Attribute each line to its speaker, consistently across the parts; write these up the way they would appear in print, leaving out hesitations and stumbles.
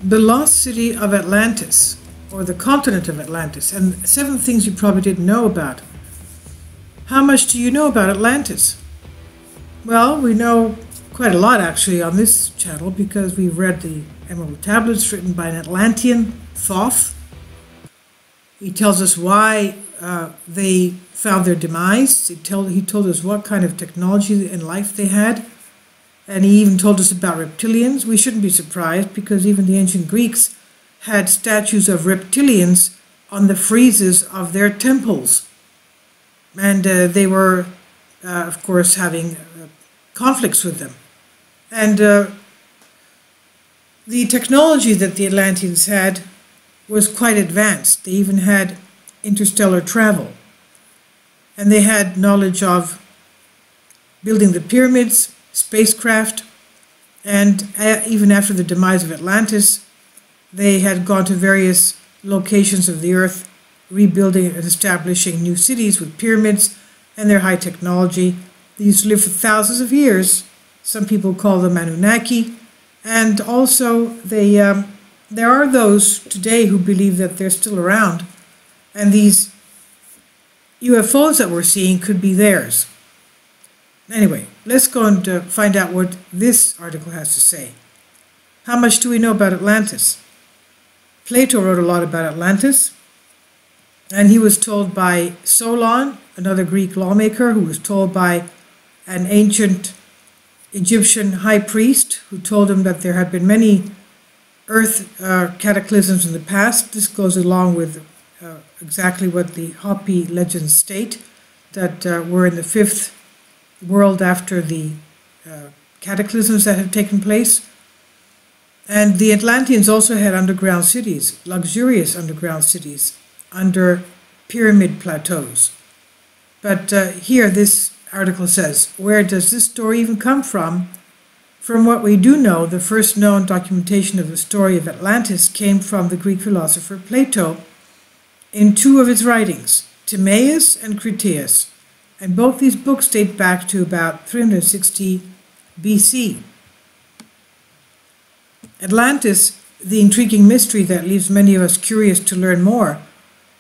Speaker 1: The lost city of Atlantis, or the continent of Atlantis, and 7 things you probably didn't know about. How much do you know about Atlantis? Well, we know quite a lot actually on this channel because we've read the Emerald Tablets written by an Atlantean, Thoth. He tells us why they found their demise. He told us what kind of technology and life they had. And he even told us about reptilians. We shouldn't be surprised because even the ancient Greeks had statues of reptilians on the friezes of their temples. And they were, of course, having conflicts with them. And the technology that the Atlanteans had was quite advanced. They even had interstellar travel. And they had knowledge of building the pyramids, spacecraft, and even after the demise of Atlantis, they had gone to various locations of the earth, rebuilding and establishing new cities with pyramids and their high technology. They used to live for thousands of years. Some people call them Anunnaki. And also, there are those today who believe that they're still around, and these UFOs that we're seeing could be theirs. Anyway, let's go and find out what this article has to say. How much do we know about Atlantis? Plato wrote a lot about Atlantis, and he was told by Solon, another Greek lawmaker, who was told by an ancient Egyptian high priest, who told him that there had been many earth cataclysms in the past. This goes along with exactly what the Hopi legends state, that we're in the 5th world after the cataclysms that have taken place. And the Atlanteans also had underground cities, luxurious underground cities, under pyramid plateaus. But here this article says, where does this story even come from? From what we do know, the first known documentation of the story of Atlantis came from the Greek philosopher Plato in 2 of his writings, Timaeus and Critias. And both these books date back to about 360 BC. Atlantis, the intriguing mystery that leaves many of us curious to learn more,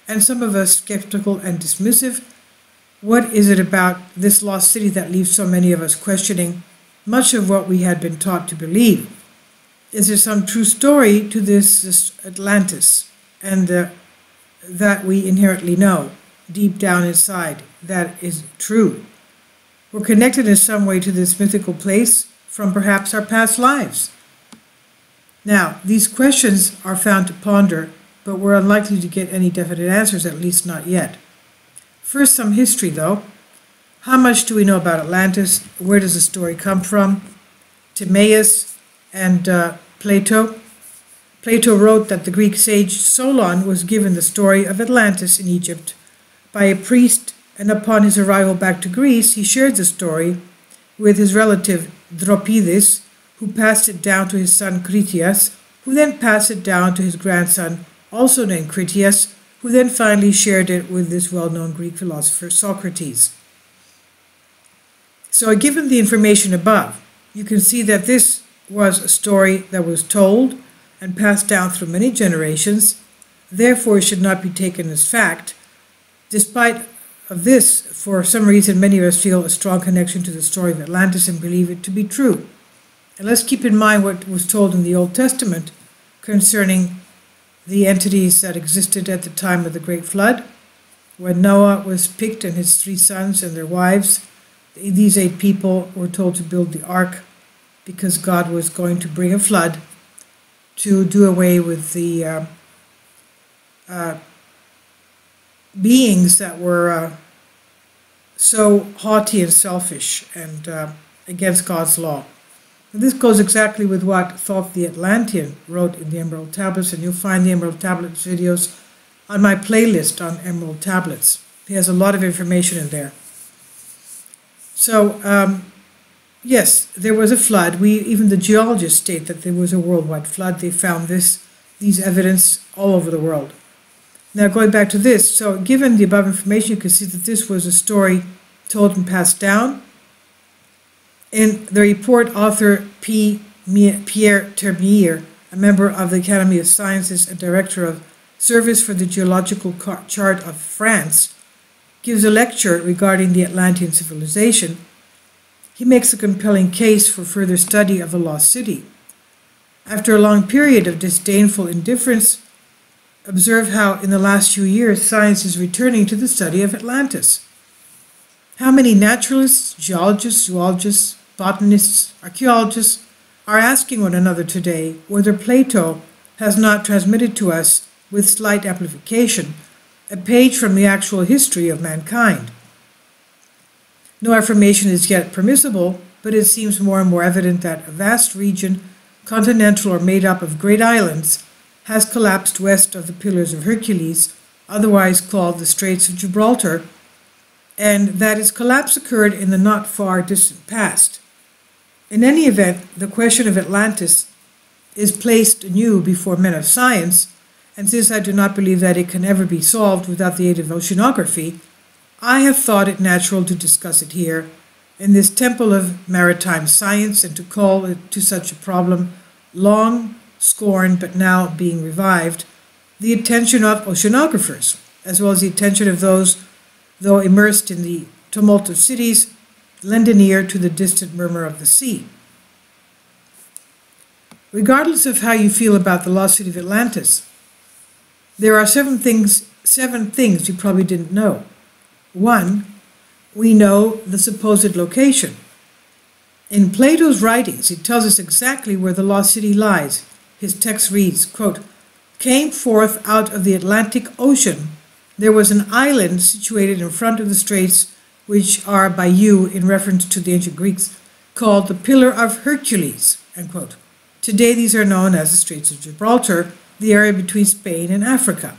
Speaker 1: and some of us skeptical and dismissive. What is it about this lost city that leaves so many of us questioning much of what we had been taught to believe? Is there some true story to this Atlantis, and that we inherently know deep down inside that is true? We're connected in some way to this mythical place from perhaps our past lives. Now, these questions are found to ponder, but we're unlikely to get any definite answers, at least not yet. First, some history, though. How much do we know about Atlantis? Where does the story come from? Timaeus and Plato. Plato wrote that the Greek sage Solon was given the story of Atlantis in Egypt by a priest, and upon his arrival back to Greece, he shared the story with his relative Dropides, who passed it down to his son Critias, who then passed it down to his grandson, also named Critias, who then finally shared it with this well-known Greek philosopher Socrates. So given the information above, you can see that this was a story that was told and passed down through many generations, therefore it should not be taken as fact. Despite of this, for some reason, many of us feel a strong connection to the story of Atlantis and believe it to be true. And let's keep in mind what was told in the Old Testament concerning the entities that existed at the time of the Great Flood. When Noah was picked and his 3 sons and their wives, these 8 people were told to build the ark because God was going to bring a flood to do away with the beings that were so haughty and selfish and against God's law. And this goes exactly with what Thoth the Atlantean wrote in the Emerald Tablets, and you'll find the Emerald Tablets videos on my playlist on Emerald Tablets. He has a lot of information in there. So, yes, there was a flood. Even the geologists state that there was a worldwide flood. They found these evidence all over the world. Now, going back to this, so given the above information, you can see that this was a story told and passed down. In the report, author Pierre Termier a member of the Academy of Sciences and director of Service for the Geological Chart of France, gives a lecture regarding the Atlantean civilization, he makes a compelling case for further study of the lost city. After a long period of disdainful indifference, observe how in the last few years science is returning to the study of Atlantis. How many naturalists, geologists, zoologists, botanists, archaeologists are asking one another today whether Plato has not transmitted to us, with slight amplification, a page from the actual history of mankind. No affirmation is yet permissible, but it seems more and more evident that a vast region, continental or made up of great islands, has collapsed west of the Pillars of Hercules, otherwise called the Straits of Gibraltar, and that its collapse occurred in the not far distant past. In any event, the question of Atlantis is placed anew before men of science, and since I do not believe that it can ever be solved without the aid of oceanography, I have thought it natural to discuss it here, in this temple of maritime science, and to call it to such a problem, long scorned but now being revived, the attention of oceanographers, as well as the attention of those, though immersed in the tumult of cities, lend an ear to the distant murmur of the sea. Regardless of how you feel about the lost city of Atlantis, there are seven things you probably didn't know. 1. We know the supposed location. In Plato's writings, he tells us exactly where the lost city lies. His text reads, quote, "Came forth out of the Atlantic Ocean. There was an island situated in front of the straits, which are by you, in reference to the ancient Greeks, called the Pillar of Hercules." End quote. Today these are known as the Straits of Gibraltar, the area between Spain and Africa.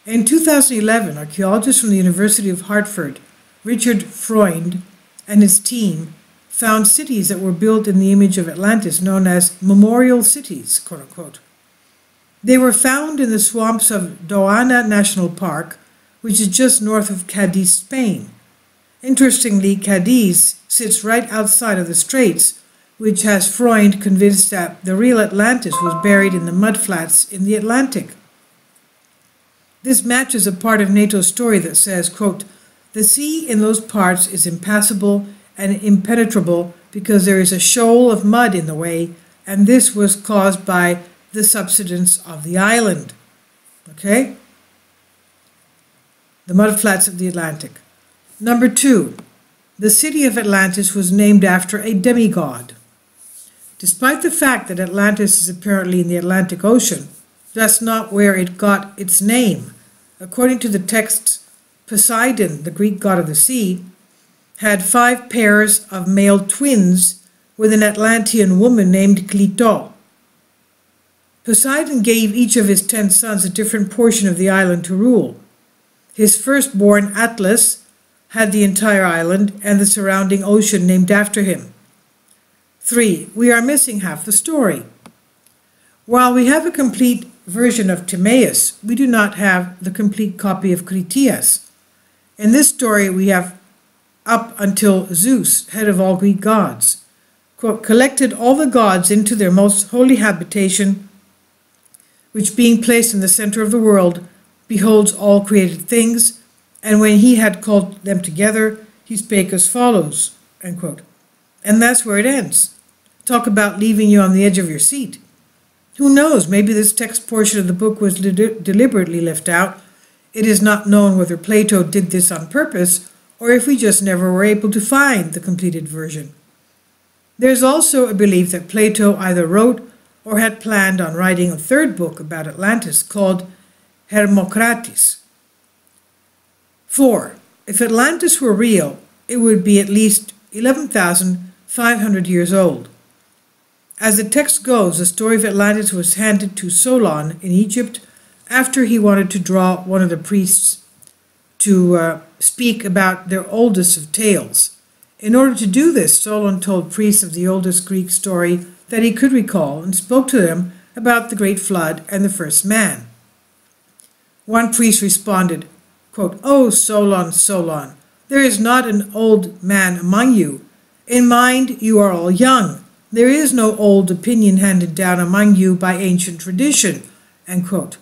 Speaker 1: In 2011, archaeologists from the University of Hartford, Richard Freund, and his team found cities that were built in the image of Atlantis, known as memorial cities, quote unquote. They were found in the swamps of Doana National Park, which is just north of Cadiz, Spain. Interestingly, Cadiz sits right outside of the straits, which has Freund convinced that the real Atlantis was buried in the mudflats in the Atlantic. This matches a part of NATO's story that says, quote, "The sea in those parts is impassable and impenetrable because there is a shoal of mud in the way, and this was caused by the subsidence of the island." Okay? The mudflats of the Atlantic. Number 2, the city of Atlantis was named after a demigod. Despite the fact that Atlantis is apparently in the Atlantic Ocean, that's not where it got its name. According to the texts, Poseidon, the Greek god of the sea, had 5 pairs of male twins with an Atlantean woman named Clito. Poseidon gave each of his 10 sons a different portion of the island to rule. His firstborn, Atlas, had the entire island and the surrounding ocean named after him. 3. We are missing half the story. While we have a complete version of Timaeus, we do not have the complete copy of Critias. In this story, we have up until Zeus, head of all Greek gods, quote, "collected all the gods into their most holy habitation, which being placed in the center of the world, beholds all created things, and when he had called them together, he spake as follows," end quote. And that's where it ends. Talk about leaving you on the edge of your seat. Who knows, maybe this text portion of the book was deliberately left out. It is not known whether Plato did this on purpose, or if we just never were able to find the completed version. There's also a belief that Plato either wrote or had planned on writing a 3rd book about Atlantis called Hermocrates. 4. If Atlantis were real, it would be at least 11,500 years old. As the text goes, the story of Atlantis was handed to Solon in Egypt after he wanted to draw one of the priests to speak about their oldest of tales. In order to do this, Solon told priests of the oldest Greek story that he could recall and spoke to them about the great flood and the first man. One priest responded, quote, "O Solon, Solon, there is not an old man among you. In mind you are all young. There is no old opinion handed down among you by ancient tradition, end quote.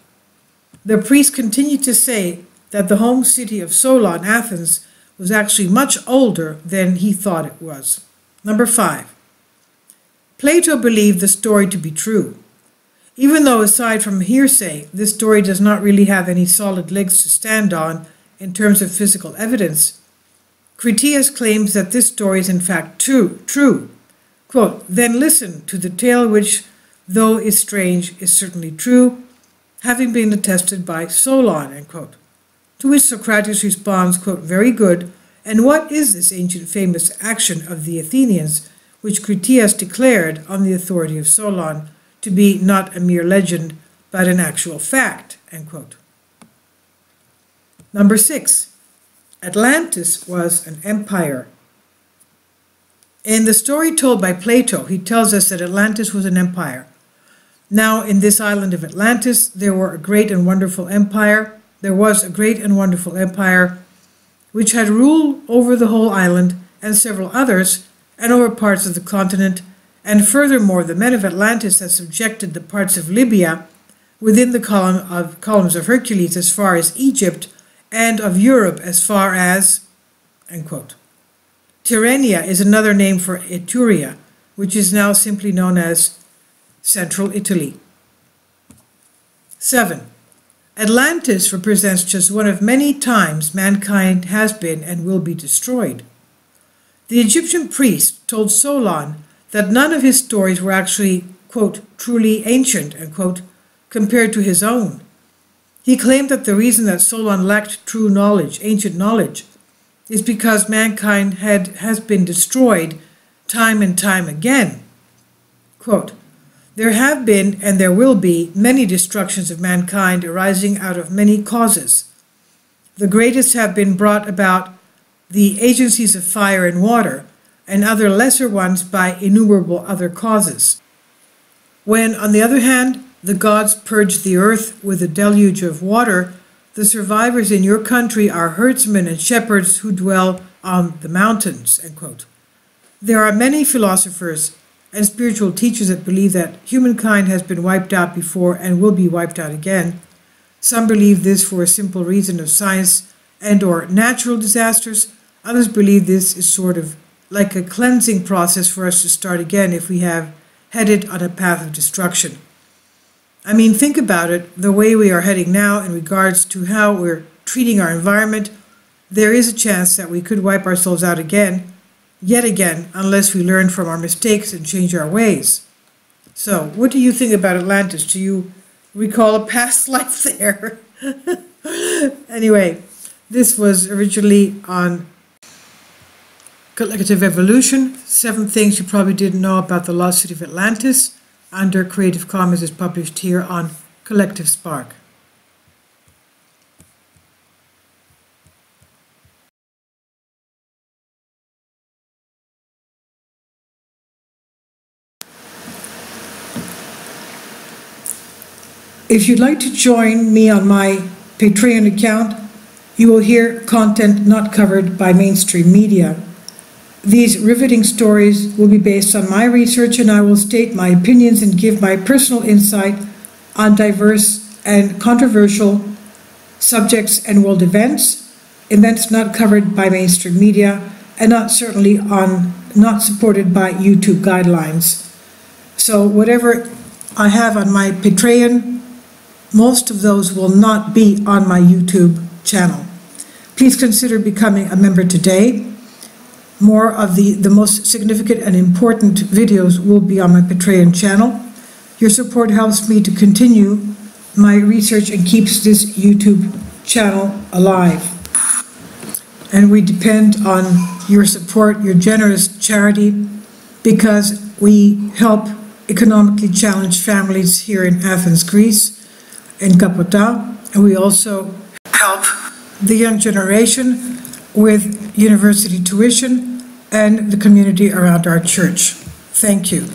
Speaker 1: The priest continued to say that the home city of Solon, Athens, was actually much older than he thought it was. Number 5. Plato believed the story to be true. Even though, aside from hearsay, this story does not really have any solid legs to stand on in terms of physical evidence, Critias claims that this story is in fact true. Quote, then listen to the tale which, though is strange, is certainly true, having been attested by Solon, end quote. To which Socrates responds, quote, very good, and what is this ancient famous action of the Athenians, which Critias declared on the authority of Solon to be not a mere legend, but an actual fact, end quote. Number 6, Atlantis was an empire. In the story told by Plato, he tells us that Atlantis was an empire. Now, in this island of Atlantis, there was a great and wonderful empire, which had rule over the whole island and several others, and over parts of the continent, and furthermore, the men of Atlantis had subjected the parts of Libya within the columns of Hercules as far as Egypt, and of Europe as far as, end quote. Tyrrhenia is another name for Etruria, which is now simply known as Central Italy. 7. Atlantis represents just one of many times mankind has been and will be destroyed. The Egyptian priest told Solon that none of his stories were actually, quote, truly ancient, end quote, compared to his own. He claimed that the reason that Solon lacked true knowledge, ancient knowledge, is because mankind has been destroyed time and time again. Quote, there have been and there will be many destructions of mankind arising out of many causes. The greatest have been brought about the agencies of fire and water, and other lesser ones by innumerable other causes. When, on the other hand, the gods purged the earth with a deluge of water, the survivors in your country are herdsmen and shepherds who dwell on the mountains, end quote. There are many philosophers and spiritual teachers that believe that humankind has been wiped out before and will be wiped out again. Some believe this for a simple reason of science and or natural disasters. Others believe this is sort of like a cleansing process for us to start again if we have headed on a path of destruction. I mean, think about it, the way we are heading now in regards to how we're treating our environment, there is a chance that we could wipe ourselves out again, yet again, unless we learn from our mistakes and change our ways. So, what do you think about Atlantis? Do you recall a past life there? Anyway, this was originally on Collective Evolution, 7 things you probably didn't know about the lost city of Atlantis, under Creative Commons, is published here on Collective Spark. If you'd like to join me on my Patreon account, you will hear content not covered by mainstream media. These riveting stories will be based on my research, and I will state my opinions and give my personal insight on diverse and controversial subjects and world events not covered by mainstream media, and not supported by YouTube guidelines. So whatever I have on my Patreon, most of those will not be on my YouTube channel. Please consider becoming a member today. More of the most significant and important videos will be on my Patreon channel. Your support helps me to continue my research and keeps this YouTube channel alive. And we depend on your support, your generous charity, because we help economically challenged families here in Athens, Greece, in Kapota, and we also help the young generation with university tuition and the community around our church. Thank you.